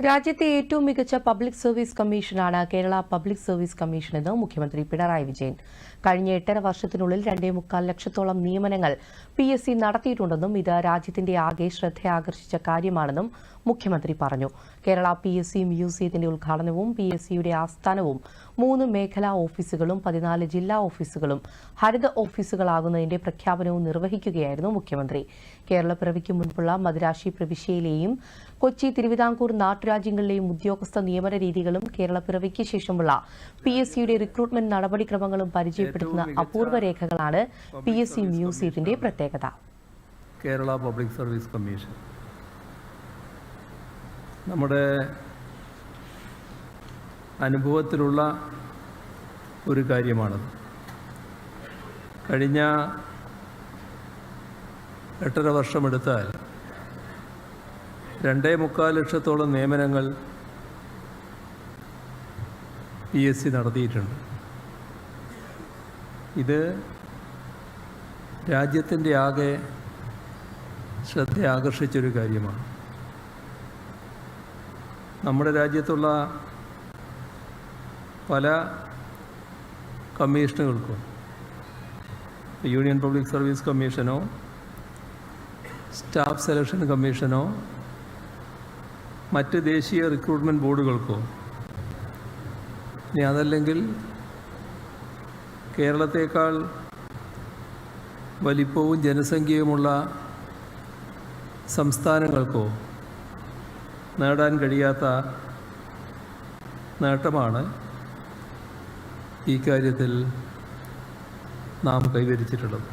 രാജ്യത്തെ ഏറ്റവും മികച്ച പബ്ലിക് സർവീസ് കമ്മീഷനാണ് കേരള പബ്ലിക് സർവീസ് കമ്മീഷൻ എന്ന് മുഖ്യമന്ത്രി പിണറായി വിജയൻ. കഴിഞ്ഞ 8.5 വർഷത്തിനുള്ളിൽ 2.25 ലക്ഷത്തോളം നിയമനങ്ങൾ PSC നടത്തിയിട്ടുണ്ടെന്നും ഇത് രാജ്യത്തിന്റെ ആകെ ശ്രദ്ധയാകർഷിച്ച കാര്യമാണെന്നും മുഖ്യമന്ത്രി പറഞ്ഞു. കേരള PSC മ്യൂസിയത്തിന്റെ ഉദ്ഘാടനവും PSCയുടെ ആസ്ഥാനവും 3 മേഖലാ ഓഫീസുകളും 14 ജില്ലാ ഓഫീസുകളും ഹരിത ഓഫീസുകളാകുന്നതിന്റെ പ്രഖ്യാപനവും നിർവഹിക്കുകയായിരുന്നു മുഖ്യമന്ത്രി. കേരളപ്പിറവിക്ക് മുൻപുള്ള മദിരാശി പ്രവിശ്യയിലെയും കൊച്ചി, തിരുവിതാംകൂർ നാട്ടുരാജ്യങ്ങളിലെയും ഉദ്യോഗസ്ഥ നിയമന രീതികളും കേരളപ്പിറവിക്ക് ശേഷമുള്ള PSCയുടെ റിക്രൂട്ട്മെന്റ് നടപടിക്രമങ്ങളും പരിചയപ്പെടുത്തുന്ന അപൂർവ രേഖകളാണ് PSC മ്യൂസിയത്തിന്റെ പ്രത്യേകത. കേരള പബ്ലിക് സർവീസ് കമ്മീഷൻ നമ്മുടെ അനുഭവത്തിലുള്ള ഒരു കാര്യമാണത്. കഴിഞ്ഞ 8.5 വർഷമെടുത്താൽ 2.25 ലക്ഷത്തോളം നിയമനങ്ങൾ PSC നടത്തിയിട്ടുണ്ട്. ഇത് രാജ്യത്തിൻ്റെ ആകെ ശ്രദ്ധ ആകർഷിച്ചൊരു കാര്യമാണ്. നമ്മുടെ രാജ്യത്തുള്ള പല കമ്മീഷനുകൾക്കും യൂണിയൻ പബ്ലിക് സർവീസ് കമ്മീഷനോ സ്റ്റാഫ് സെലക്ഷൻ കമ്മീഷനോ മറ്റ് ദേശീയ റിക്രൂട്ട്മെൻറ്റ് ബോർഡുകൾക്കോ ഇനി അതല്ലെങ്കിൽ കേരളത്തേക്കാൾ വലിപ്പവും ജനസംഖ്യയുമുള്ള സംസ്ഥാനങ്ങൾക്കോ നേടാൻ കഴിയാത്ത നേട്ടമാണ് ഈ കാര്യത്തിൽ നാം കൈവരിച്ചിട്ടുള്ളത്.